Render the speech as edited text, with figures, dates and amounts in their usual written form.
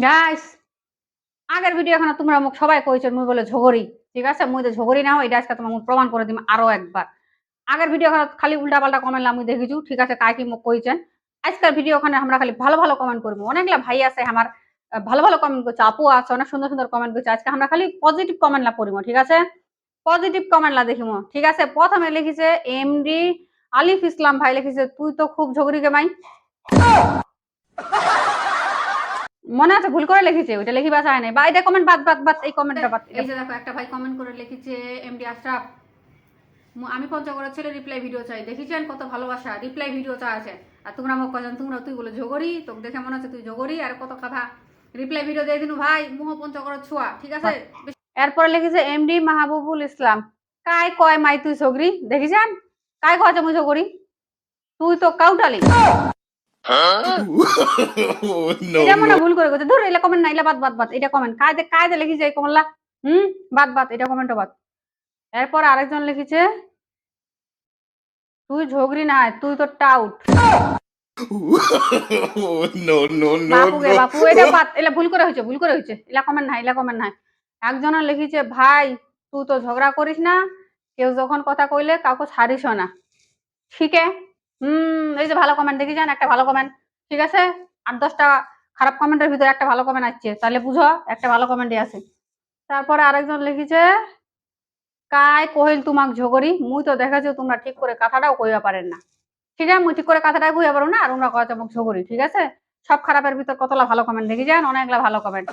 Guys আগের video এখন তোমরা মুখ সবাই কইছো মুই বলে ঝগড়ি। ঠিক আছে, মুই তো ঝগড়ি না, এটা আজকে তোমার মুখ প্রমাণ করে দিম আরো একবার। আগের ভিডিও খালি উল্টা পাল্টা কমেন্ট আমি দেখিছু, ঠিক আছে, কাই কি মুখ কইছেন। আজকের ভিডিও ওখানে আমরা খালি ভালো ভালো কমেন্ট করবো। অনেকগুলা ভাই আছে আমার ভালো ভালো কমেন্ট করছে, আপু আছে অনেক সুন্দর সুন্দর কমেন্ট করছে। আজকে আমরা খালি পজিটিভ কমেন্ট লা পড়িব, ঠিক আছে, পজিটিভ কমেন্ট লা দেখিব। ঠিক আছে, প্রথমে লিখিছে এমডি আলিফ ইসলাম ভাই, লিখিছে তুই তো খুব ঝগড়ি গে মাই। মনে আছে ভুল করে লিখেছে, ওইটা লিখিবা চায় নাই, বা এটা কমেন্ট বাদ বাদ বাদ, এই কমেন্টটা বাদ। এই যে দেখো একটা ভাই কমেন্ট করে লিখেছে এমডি আশরাফ, আমি পঞ্চগড়ের ছেলে রিপ্লাই ভিডিও চাই। দেখেছেন কত ভালোবাসা, রিপ্লাই ভিডিও চা আছে। আর তোমরা মোক কজন তোমরা তুই বলে ঝগড়ি, তোকে দেখে মনে হচ্ছে তুই ঝগড়ি, আর কত কথা রিপ্লাই ভিডিও দিয়ে দিনু ভাই, মুহ পঞ্চগড়ের ছোঁয়া। ঠিক আছে, এরপরে লিখেছে এমডি মাহবুবুল ইসলাম, কাই কয় মাই তুই ঝগড়ি। দেখেছেন কাই কয় মুই ঝগড়ি, তুই তো কাউটালি। এটা মনে ভুল করে গেছে, ধর এলা কমেন্ট না, এলা বাদ বাদ বাদ, এটা কমেন্ট কায়দে কায়দে লিখেছে এই কমলা। বাদ বাদ, এটা কমেন্টও বাদ। এরপর আরেকজন লিখেছে তুই ঝগড়ি না, তুই তো টাউট। বাপু গে বাপু, এটা বাদ, এলা ভুল করে হয়েছে, ভুল করে হয়েছে, এলা কমেন্ট নাই, এলা কমেন্ট নাই। একজনের লিখেছে ভাই তুই তো ঝগড়া করিস না, কেউ যখন কথা কইলে কাউকে ছাড়িস না। ঠিক আছে, এই যে ভালো কমেন্ট দেখেছেন, একটা ভালো কমেন্ট। ঠিক আছে, 8-10টা খারাপ কমেন্টের ভিতরে একটা ভালো কমেন্ট আসছে, তাহলে বুঝো একটা ভালো কমেন্টই আছে। তারপরে আরেকজন লিখেছে কাই কহিল তোমাক ঝগড়ি, মুই তো দেখাচ্ছি তোমরা ঠিক করে কথাটাও কইবা পারেন না। ঠিক আছে, মুই ঠিক করে কথাটা কইবা পারো না, আর তোমরা কথা মুখ ঝগড়ি। ঠিক আছে, সব খারাপের ভিতর কতলা ভালো কমেন্ট দেখি যান, অনেকগুলা ভালো কমেন্ট।